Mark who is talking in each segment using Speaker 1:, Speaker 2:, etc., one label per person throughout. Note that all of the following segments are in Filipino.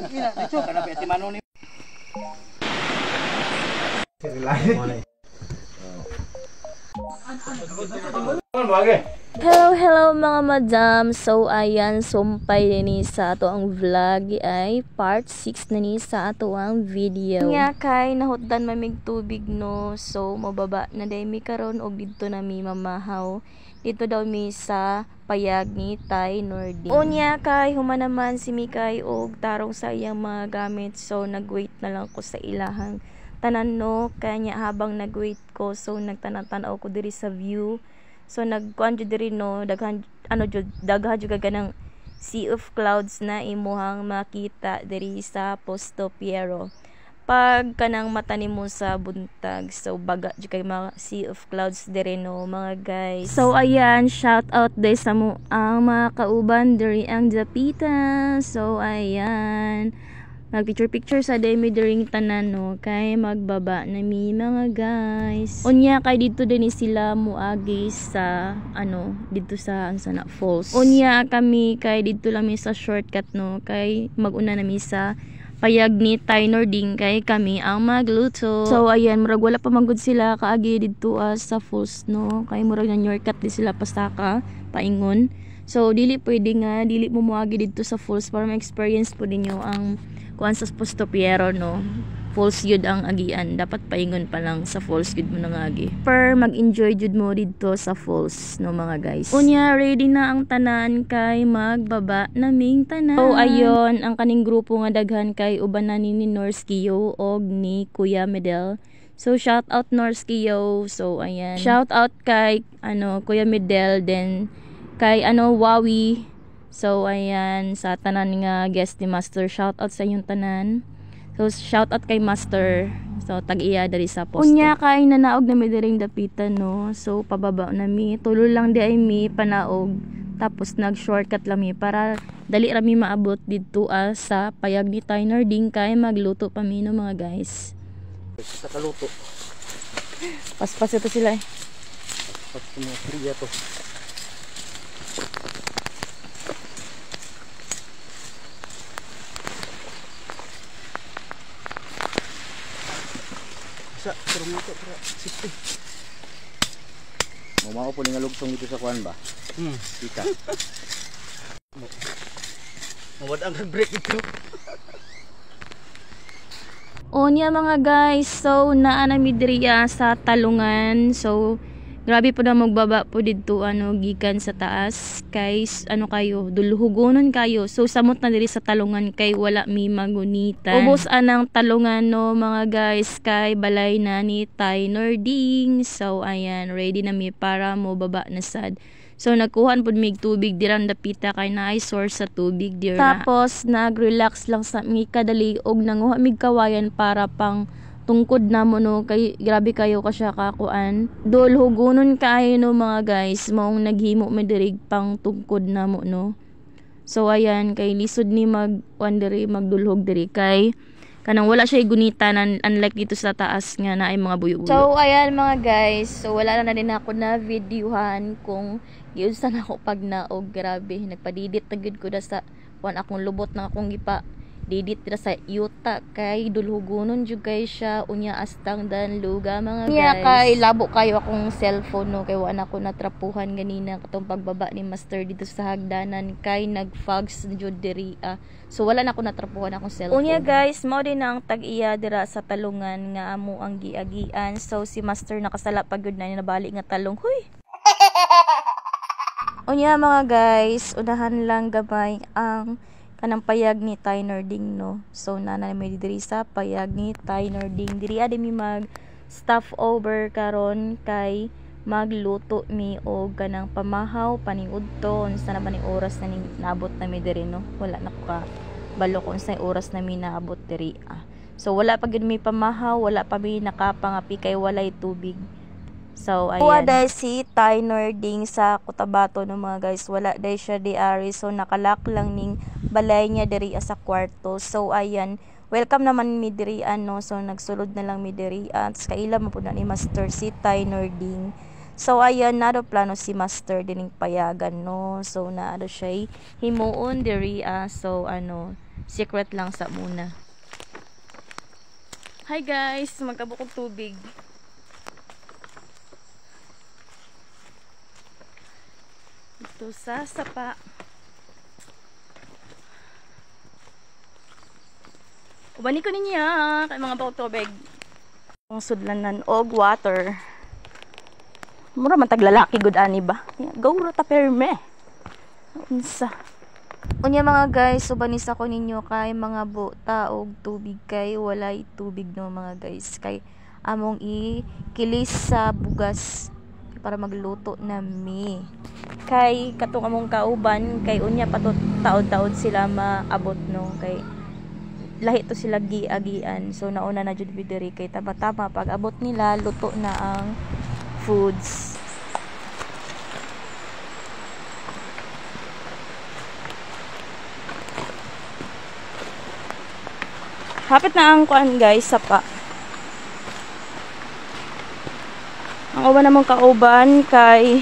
Speaker 1: Ina, dito kana pati mano ni.
Speaker 2: Hello mga madam. So ayan, sumpay ni sa ato ang vlog ay part 6 na ni sa ato ang video. Nga kay nahutdan mamig tubig no. So mababa na day mi karon og didto na mi mamahaw. Dito daw mi sa payag ni Tay Nordin. Unya kay human naman si Mikay og tarong sa iyang mga gamit. So nagwait na lang ko sa ilahang tanan no. Kanya habang nagwait ko, so nagtanatan-tanaw ko diri sa view. So nagkuan jud diri no, daghan daghan jud ganang sea of clouds na imuhang makita diri sa Posto Piero. Pag kanang mata nimo sa buntag, so baga jud kay mga sea of clouds diri no mga guys. So ayan, shout out day sa mo ang mga kauban diri ang Dapitan. So ayan, nagpicture sa demi during tanan no, kay magbaba na mi mga guys. Unya kay dito din sila muagi sa dito sa Ansana Falls. Unya kami kay dito lang mi sa shortcut no, kay maguna na mi sa payag ni Tay Nordin kay kami ang magluto. So ayan, murag wala pa manggod sila kaagi dito sa falls no, kay murag na shortcut di sila pasaka paingon. So dili pwede nga dili mo muagi dito sa falls para ma-experience po ninyo ang kuan sa Posto Piero no. Falls yun ang agian, dapat paingon pa lang sa falls yun mo nang agi per mag-enjoy jud mo dito sa falls no mga guys. Unya ready na ang tanan kay magbaba naming tanan. So ayon, ang kaning grupo nga daghan kay uban na ni Norskio og ni Kuya Medel. So shout out Norskio. So ayan, shout out kay Kuya Medel, then kay Wawi. So ayan, sa tanan nga guest ni Master, shout out sa inyong tanan. So shout out kay Master. So tag-iya diri sa Posto. Unya kay nanaog na mi diring Dapitan no. So pababa na mi, tulo lang di ay mi panaog. Tapos nag-shortcut lang mi para dali ra mi maabot didto sa payag ni Tay Nordin kay magluto pa mi no mga guys.
Speaker 1: Sa kaluto.
Speaker 2: Paspas ito sila eh.
Speaker 1: Pas mo priya to. Pero mo para sipti. Mao po nga lugsong dito sa kuan ba? Kita. Mawad ang break ito.
Speaker 2: Onya mga guys, so naa na mi diri sa Talungan. So grabe po na magbaba po dito gikan sa taas kay kayo dulhugonon kayo. So samot na diri sa Talungan kay wala mi magunitan. Ubos anang Talungan no mga guys kay balay na ni Tay Nordin. So ayan, ready na mi para mo baba na sad. So nagkuhan pud mig tubig diran dapita kay naay source sa tubig dira. Tapos nag-relax lang sa mi kadali og nanguha mig kawayan para pang tungkod na mo no, kay grabe kayo kasya kakuan. Dulhugonon kaayo no mga guys, maong naghimo mi diri pang tungkod na mo no. So ayan, kay lisod ni magdiri magdulhog diri kay kanang wala siya gunitanan unlike dito sa taas nga na ay mga buyo-buyo. So ayan mga guys, so wala na din ako na videohan kung giunsa na ako pag naog. Grabe, nagpadidit na gud ko da sa akong lubot na akong gipa didit dira sa yuta kay dulhugonon jud kay siya. Unya astang dan luga mga guys. Kay labo kayo akong cellphone no, kay wala ko natrapuhan ganina katong pagbaba ni Master dito sa hagdanan kay nagfogs jud diri. So wala na ko natrapuhan akong cellphone. Unya guys, mao din ang tag-iya dira sa Talungan nga amo ang giagian. So si Master nakasala pagud na nabali nga talong. Huy. Unya mga guys, unahan lang gamay ang kanang payag ni Tay Nordin no. So nana mi diri sa payag ni Tay Nordin. Diri adi mi mag stop over karon kay magluto mi og kanang pamahaw paniudto. Unsa na man ang oras na naabot na mi diri no. Wala na ko ka balo kung unsay oras na mi naabot diri. So wala pa gid mi pamahaw, wala pa mi nakapangapi kay walay tubig. So ayan, wala si Tay Nordin sa Cotabato no mga guys. Wala day siya di ari, so nakalak lang ning balay niya diri sa kwarto. So ayan, welcome naman mi diri no. So nagsulod na lang mi diri at kaila mo po na ni Master si Tay Nordin. So ayan, nado plano si Master dining payagan no. So naado siya himuon diri so ano, secret lang sa muna. Hi guys, magkabukog tubig. Ito sa sapa. Ubani ko niya kay mga bukog tubig. Ang sudlanan og water. Mura man taglalaki gud ani ba? Go ra ta perme. Unsa? Unya mga guys, ubanis ako ninyo kay mga buta og tubig kay walay tubig no mga guys. Kay among ikilis sa bugas para magluto nami. Kay katong among kauban kay unya patot taod-taod sila maabot no kay lahi to sila giagian. So nauna na jud bidiri kay tama-tama pag abot nila luto na ang foods. Hapit na ang kuan guys, sapa. Ang uban namang kauban kay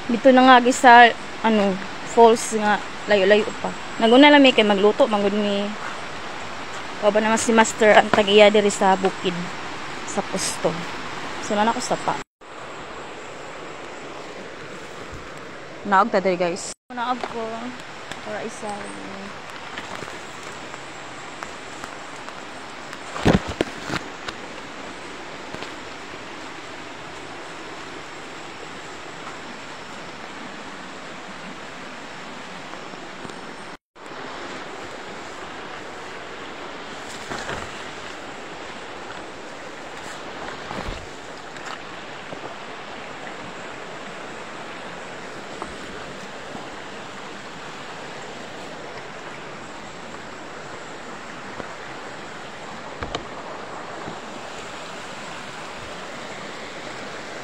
Speaker 2: dito na nga sa ano, falls nga layo-layo pa. Naguna lang kay magluto mangud ni kauban naman si Master ang tag-iya diri sa bukid sa pusto. So na ako sapa. Naog ta diri guys. Naog ko para isa.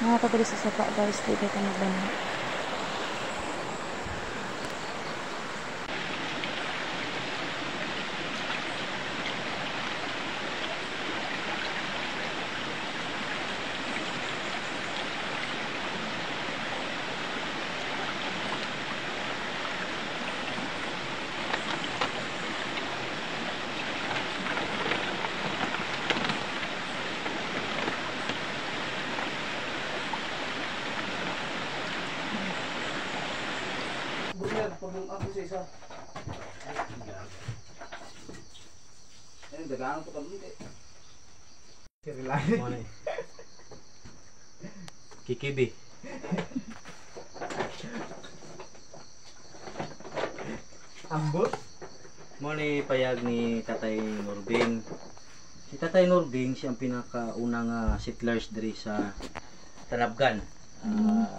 Speaker 2: Mga pagkalis sa sapa guys, dito ka nagbana.
Speaker 1: Pagmung ako sa isa. Ayun, dagangan po kami dito. Sirilan. Kikibi. Ambot? Mo ni payag ni Tatay Norbing. Si Tatay Norbing siya ang pinakaunang settlers diri sa Talabgan.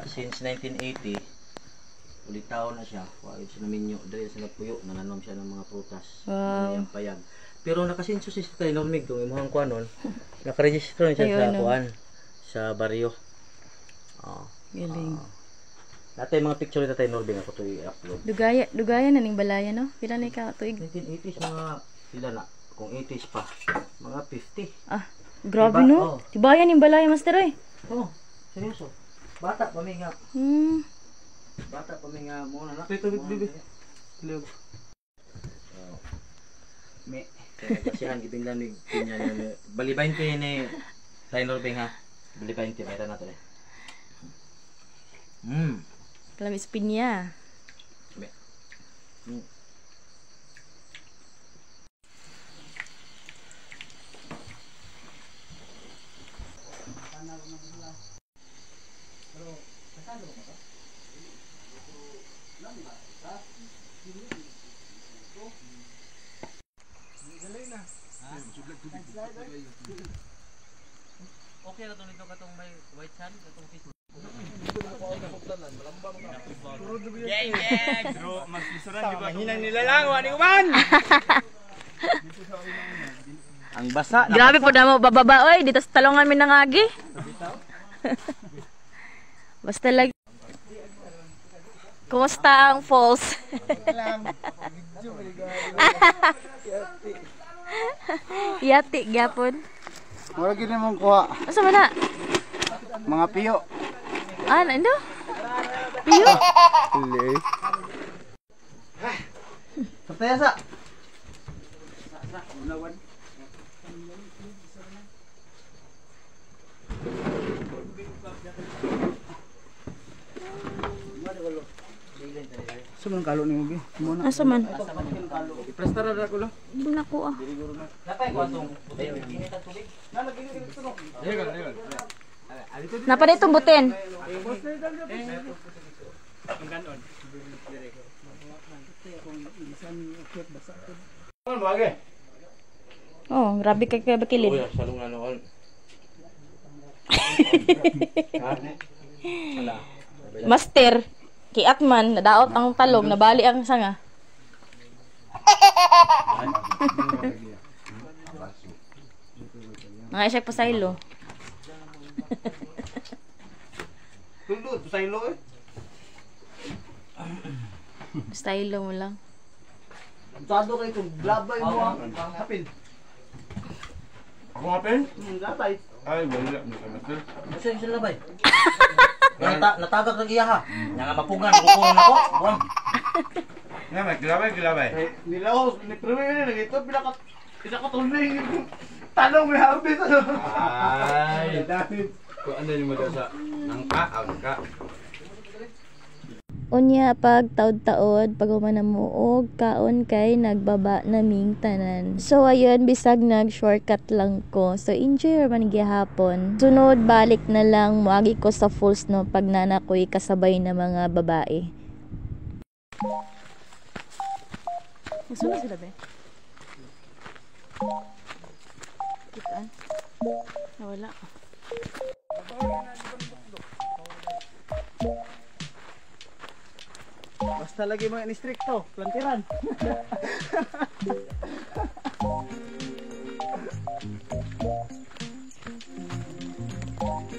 Speaker 1: Since 1980, ulit taon na siya. Wahid siya namin nyo. Dahil sa napuyo, nananom siya ng mga prutas.
Speaker 2: Wow.
Speaker 1: Yung payag. Pero nakasinso si Tatay Normig kung imuhang kuan nun. Nakaregister siya sa kuan. Sa baryo.
Speaker 2: Galing.
Speaker 1: Natay mga picture ni Tatay Normig ako to i-upload.
Speaker 2: Dugaya na ning balaya no? Pila na ka tuig?
Speaker 1: 1980s mga pila na. Kung 80s pa. Mga 50.
Speaker 2: Ah, grabe diba? No? Tibayan ning balaya Master oy.
Speaker 1: Oo, seryoso. Bata pa may nga. Bata pa may nga muna na. Ito, bibi. Lug. Me. Kasihan gibing lamig pinya ni. Bali 20 ni Tatay Norbing ha. Bali 20 mayra na to eh.
Speaker 2: Kalamis pinya.
Speaker 1: Me. Okay na itong nito katong may white sand, katong fish.
Speaker 3: Yay, yay! Bro, magsusuran di ba? Hinang nilalang, wani ko man!
Speaker 1: Ang basa.
Speaker 2: Grabe po na mo bababa oy, dito sa talongan mi nangagi. Basta lagi. Kumusta ang falls? Yati gyapon.
Speaker 4: Wala gini mong kuha.
Speaker 2: Asa man na?
Speaker 4: Mga piyo.
Speaker 2: Ano? Iyo?
Speaker 1: Pertaya sa.
Speaker 3: Suman kalo ni Ugi. Muna.
Speaker 2: Asa man?
Speaker 3: Prestara ra ko lo.
Speaker 2: Wala ko ah.
Speaker 1: Napay ko atong init ang tubig.
Speaker 2: Napa dito butin. Oh, grabe kay bakilid.
Speaker 1: Uy, salong na noon. Wala.
Speaker 2: Master, kiat man, nadaot ang talog, nabali ang sanga. Nga siya pasaylo.
Speaker 3: Tundot sa ilo eh.
Speaker 2: Stylo mo lang.
Speaker 3: Sado kay kung glabay mo ang hapin. Ako hapin? Glabay. Ay, wala mo ka master.
Speaker 1: Kasi yung sila bay. Natagak ng iya ha. Nga nga mapungan, kukunin ako. Buwan.
Speaker 3: Nga may glabay. Nilaos, ni Premier na ito pinakatunay tanong may harvest ano. Ay, David. Kung ano yung madasa? Angka.
Speaker 2: Unya pag taod-taod pag humanamuog kaon kay nagbaba naming tanan. So ayun bisag nag shortcut lang ko. So enjoy man gihapon. Sunod balik na lang muagi ko sa falls no pag nanakoy kasabay na mga babae. Sunod sila ba? Kitaan? Nawala.
Speaker 3: Basta lagi mga in-stricto, plantiran.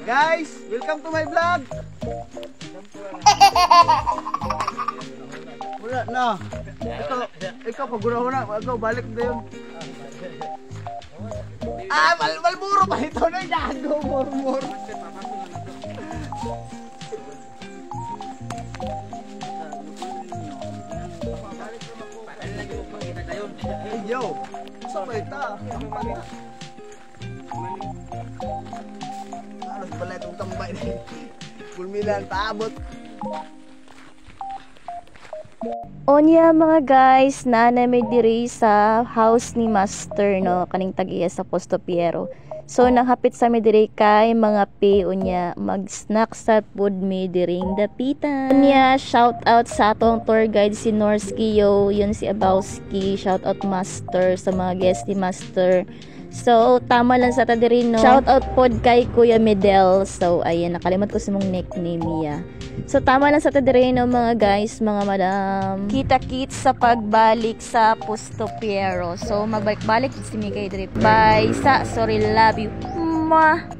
Speaker 3: Guys, welcome to my vlog. Wala na. Ikaw paguna na, ikaw balik na yun. Malburo pa ito na yago, murmur. Yo, sabay ta. Alas pala itong tambay na Pulmilan, paabot.
Speaker 2: Onya mga guys, nanay diri sa house ni Master no, kaning tag-iya sa Posto Piero. So naghapit sa mi diri kay mga unya mag-snack sa food mi diring dapitan. Unya shout out sa atong tour guide si Norski yo, yun si Abowski, shout out Master sa mga guest ni Master. So tama lang sa ta diri no. Shout out pod kay Kuya Medel. So ayan, nakalimot ko sa mong nickname niya. So tama lang sa ta diri no mga guys, mga madam. Kita-kit sa pagbalik sa Posto Piero. So magbalik-balik si Migay diri. Bye. Sorry, love you. Mwah.